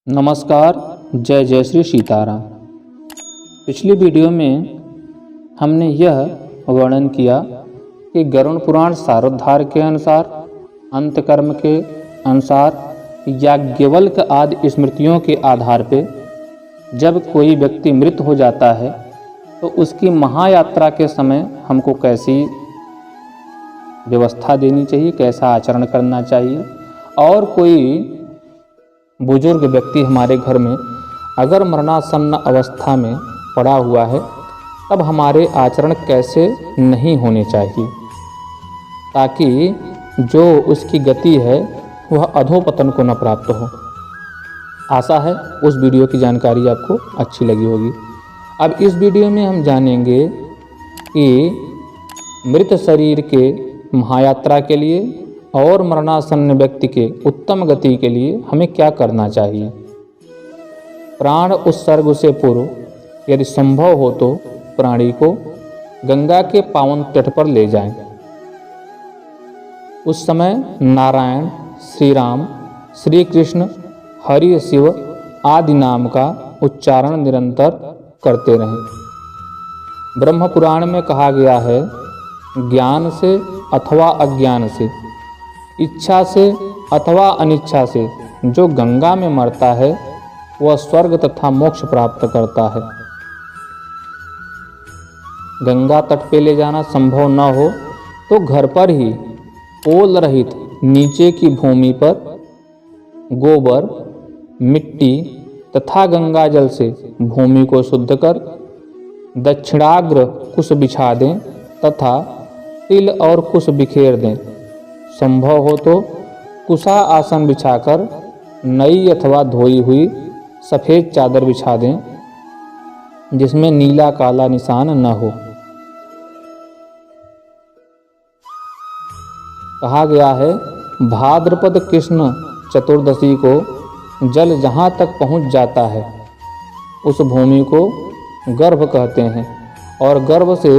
नमस्कार, जय जय श्री सीताराम। पिछली वीडियो में हमने यह वर्णन किया कि गरुड़ पुराण सारोद्धार के अनुसार, अंतकर्म के अनुसार, याज्ञवल्क्य आदि स्मृतियों के आधार पे जब कोई व्यक्ति मृत हो जाता है तो उसकी महायात्रा के समय हमको कैसी व्यवस्था देनी चाहिए, कैसा आचरण करना चाहिए। और कोई बुजुर्ग व्यक्ति हमारे घर में अगर मरणासन्न अवस्था में पड़ा हुआ है तब हमारे आचरण कैसे नहीं होने चाहिए ताकि जो उसकी गति है वह अधोपतन को न प्राप्त हो। आशा है उस वीडियो की जानकारी आपको अच्छी लगी होगी। अब इस वीडियो में हम जानेंगे कि मृत शरीर के महायात्रा के लिए और मरणासन्न व्यक्ति के उत्तम गति के लिए हमें क्या करना चाहिए। प्राण उत्सर्ग से पूर्व यदि संभव हो तो प्राणी को गंगा के पावन तट पर ले जाएं। उस समय नारायण, श्री राम, श्री कृष्ण, हरि, शिव आदि नाम का उच्चारण निरंतर करते रहें। ब्रह्म पुराण में कहा गया है, ज्ञान से अथवा अज्ञान से, इच्छा से अथवा अनिच्छा से जो गंगा में मरता है वह स्वर्ग तथा मोक्ष प्राप्त करता है। गंगा तट पे ले जाना संभव न हो तो घर पर ही ओल रहित नीचे की भूमि पर गोबर, मिट्टी तथा गंगा जल से भूमि को शुद्ध कर दक्षिणाग्र कुश बिछा दें तथा तिल और कुश बिखेर दें। संभव हो तो कुशा आसन बिछाकर नई अथवा धोई हुई सफ़ेद चादर बिछा दें जिसमें नीला काला निशान न हो। कहा गया है, भाद्रपद कृष्ण चतुर्दशी को जल जहाँ तक पहुँच जाता है उस भूमि को गर्भ कहते हैं और गर्भ से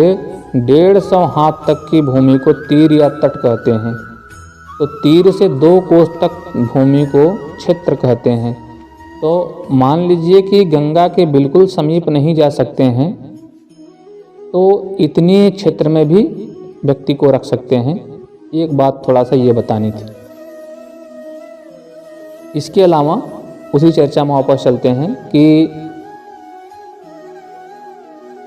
150 हाथ तक की भूमि को तीर या तट कहते हैं। तो तीर से 2 कोस तक भूमि को क्षेत्र कहते हैं। तो मान लीजिए कि गंगा के बिल्कुल समीप नहीं जा सकते हैं तो इतने क्षेत्र में भी व्यक्ति को रख सकते हैं। एक बात थोड़ा सा ये बतानी थी। इसके अलावा उसी चर्चा में वापस चलते हैं कि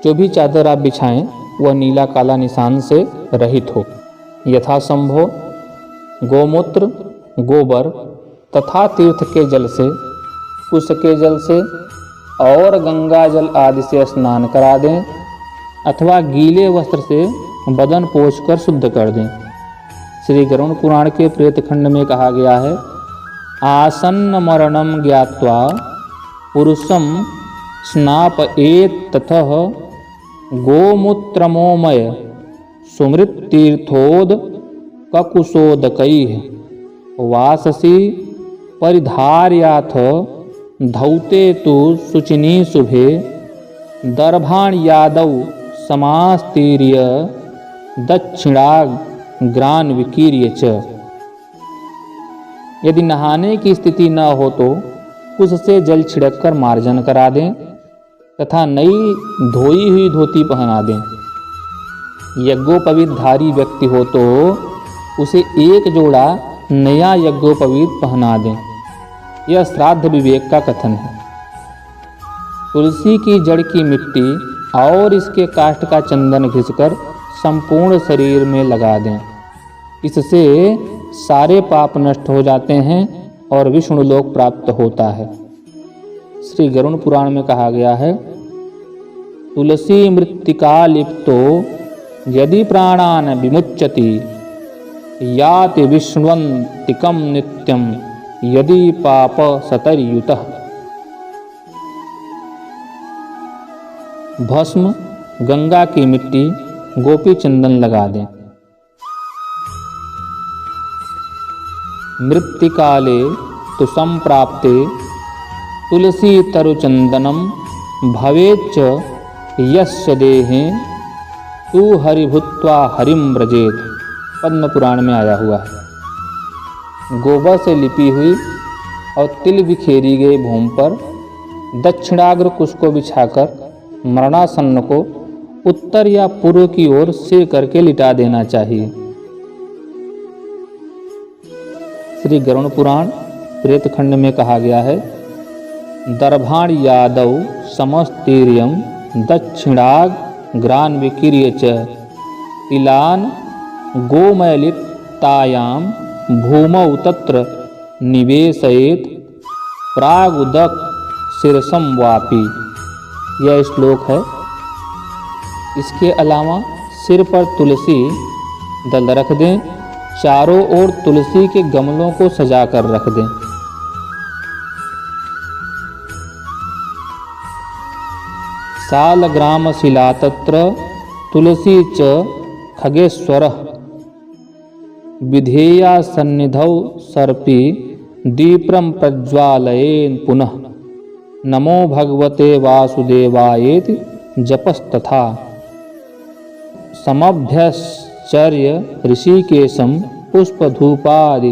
जो भी चादर आप बिछाएं वह नीला काला निशान से रहित हो। यथासंभव गोमूत्र, गोबर तथा तीर्थ के जल से, कुश के जल से और गंगा जल आदि से स्नान करा दें अथवा गीले वस्त्र से बदन पोंछकर शुद्ध कर दें। श्री गरुड़ पुराण के प्रेत खंड में कहा गया है, आसन्न मरणम ज्ञात्वा पुरुषम स्नापयेत् ततः गोमूत्रमोमय सुमृत तीर्थोद ककुशोदकैः वाससी परिधार्याथ धौते तु शुचिनी शुभे दर्भाण्यादौ समास्तीर्य दक्षिणाग्रान विकीर्य च। यदि नहाने की स्थिति न हो तो उससे जल छिड़ककर मार्जन करा दें तथा नई धोई हुई धोती पहना दें। यज्ञोपवीतधारी व्यक्ति हो तो उसे 1 जोड़ा नया यज्ञोपवीत पहना दें। यह श्राद्ध विवेक का कथन है। तुलसी की जड़ की मिट्टी और इसके काष्ठ का चंदन घिसकर संपूर्ण शरीर में लगा दें। इससे सारे पाप नष्ट हो जाते हैं और विष्णु लोक प्राप्त होता है। श्री गरुड़ पुराण में कहा गया है, तुलसी मृत्तिका लिप्तो यदि प्राणान विमुच्यति याति विष्णुवन्तिकं नित्यं यदि पाप सतर्युतः। भस्म, गंगा की मिट्टी, गोपी चंदन लगा दें। मृत्तिकाले तु संप्राप्ते तुलसी तरुचंदनम भवेच्च यस्य देहे तु हरिभूत्वा हरिम व्रजेत। पद्म पुराण में आया हुआ है। गोबर से लिपी हुई और तिल बिखेरी गई भूमि पर दक्षिणाग्र कुश को बिछाकर मरणासन्न को उत्तर या पूर्व की ओर सिर करके लिटा देना चाहिए। श्री गरुड़ पुराण प्रेत खंड में कहा गया है, दर्भाण यादव समस्तीर्यम दक्षिणाग ग्रान विकीर्य च तिलान गोमयलितायाम भूमौ तत्र निवेशयेत प्रागुदक शीर्षम वापी। यह श्लोक है। इसके अलावा सिर पर तुलसी दल रख दें, चारों ओर तुलसी के गमलों को सजा कर रख दें। सालग्राम शिला तत्र तुलसी च खगेश्वर विधेया सन्निधौ सर्पी दीप्रम प्रज्वालयेन पुनः नमो भगवते वासुदेवायेति जपस्तथा समभ्यश्चर्य ऋषिकेशं पुष्पधूपादिभिस्ततः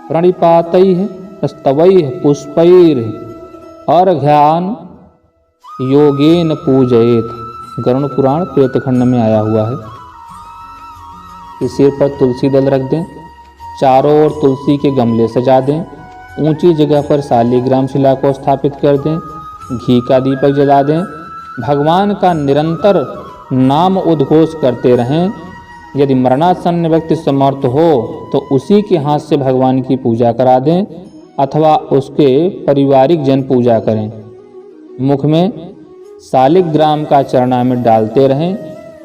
प्रणिपातैः स्तवैः पुष्पैः अर्घ्यान योगेन पूजयेत। गरुड़ पुराण प्रेतखंड में आया हुआ है कि सिर पर तुलसी दल रख दें, चारों ओर तुलसी के गमले सजा दें, ऊंची जगह पर शालिग्राम शिला को स्थापित कर दें, घी का दीपक जला दें, भगवान का निरंतर नाम उद्घोष करते रहें। यदि मरणासन्न व्यक्ति समर्थ हो तो उसी के हाथ से भगवान की पूजा करा दें अथवा उसके पारिवारिक जन पूजा करें। मुख में शालिग्राम का चरणामृत डालते रहें,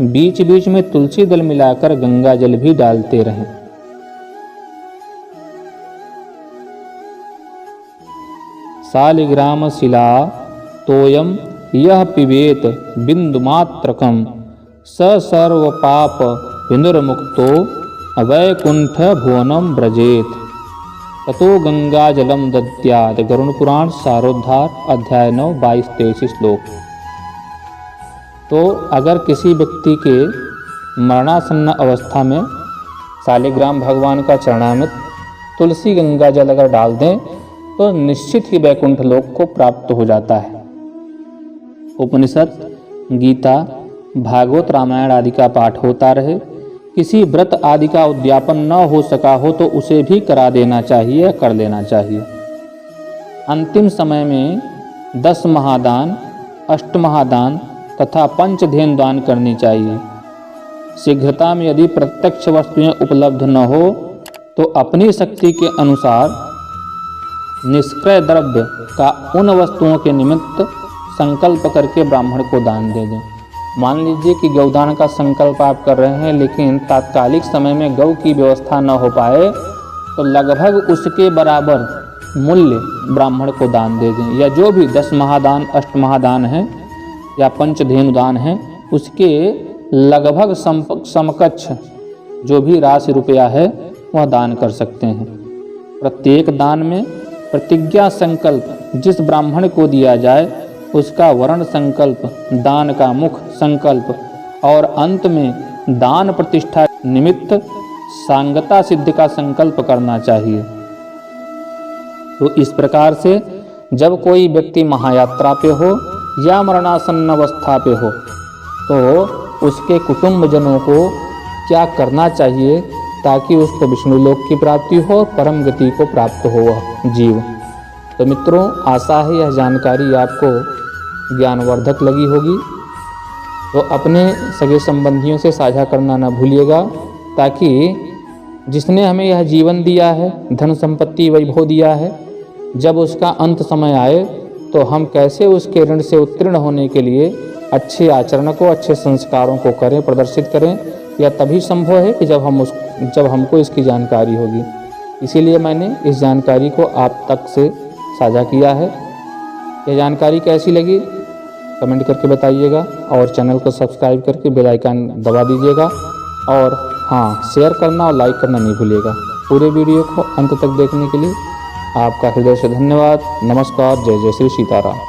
बीच बीच में तुलसी दल मिलाकर गंगा जल भी डालते रहें। शालिग्राम शिला तोयम यह पिबेत बिंदुमात्रकम स सर्व पाप विनुर्मुक्तो वैकुंठ भुवनम व्रजेत ततो गंगा जलम दद्यात्। गरुड़ पुराण सारोद्धार अध्याय 9 22-23 श्लोक। तो अगर किसी व्यक्ति के मरणासन्न अवस्था में शालिग्राम भगवान का चरणामृत तुलसी गंगा जल अगर डाल दें तो निश्चित ही वैकुंठ लोक को प्राप्त हो जाता है। उपनिषद, गीता, भागवत, रामायण आदि का पाठ होता रहे, किसी व्रत आदि का उद्यापन न हो सका हो तो उसे भी करा देना चाहिए, कर लेना चाहिए। अंतिम समय में 10 महादान, अष्टमहादान तथा पंचधेनु दान करनी चाहिए। शीघ्रता में यदि प्रत्यक्ष वस्तुएं उपलब्ध न हो तो अपनी शक्ति के अनुसार निष्क्रय द्रव्य का उन वस्तुओं के निमित्त संकल्प करके ब्राह्मण को दान दे दें। मान लीजिए कि गौदान का संकल्प आप कर रहे हैं लेकिन तात्कालिक समय में गौ की व्यवस्था न हो पाए तो लगभग उसके बराबर मूल्य ब्राह्मण को दान दे दें, या जो भी 10 महादान, अष्टमहादान हैं या पंचधेनु दान हैं उसके लगभग समकक्ष जो भी राशि रुपया है वह दान कर सकते हैं। प्रत्येक दान में प्रतिज्ञा संकल्प जिस ब्राह्मण को दिया जाए उसका वर्ण संकल्प, दान का मुख संकल्प और अंत में दान प्रतिष्ठा निमित्त सांगता सिद्धि का संकल्प करना चाहिए। तो इस प्रकार से जब कोई व्यक्ति महायात्रा पे हो या मरणासन्न अवस्था पे हो तो उसके कुटुंबजनों को क्या करना चाहिए ताकि उसको विष्णु लोक की प्राप्ति हो, परम गति को प्राप्त हो वह जीव। तो मित्रों, आशा है यह जानकारी आपको ज्ञानवर्धक लगी होगी, तो अपने सगे संबंधियों से साझा करना न भूलिएगा ताकि जिसने हमें यह जीवन दिया है, धन संपत्ति वैभव दिया है, जब उसका अंत समय आए तो हम कैसे उसके ऋण से उत्तीर्ण होने के लिए अच्छे आचरण को, अच्छे संस्कारों को करें, प्रदर्शित करें। यह तभी संभव है कि जब हमको इसकी जानकारी होगी। इसीलिए मैंने इस जानकारी को आप तक से साझा किया है। यह जानकारी कैसी लगी कमेंट करके बताइएगा और चैनल को सब्सक्राइब करके बेल आइकन दबा दीजिएगा और हाँ, शेयर करना और लाइक करना नहीं भूलिएगा। पूरे वीडियो को अंत तक देखने के लिए आपका हृदय से धन्यवाद। नमस्कार। जय जय श्री सीताराम।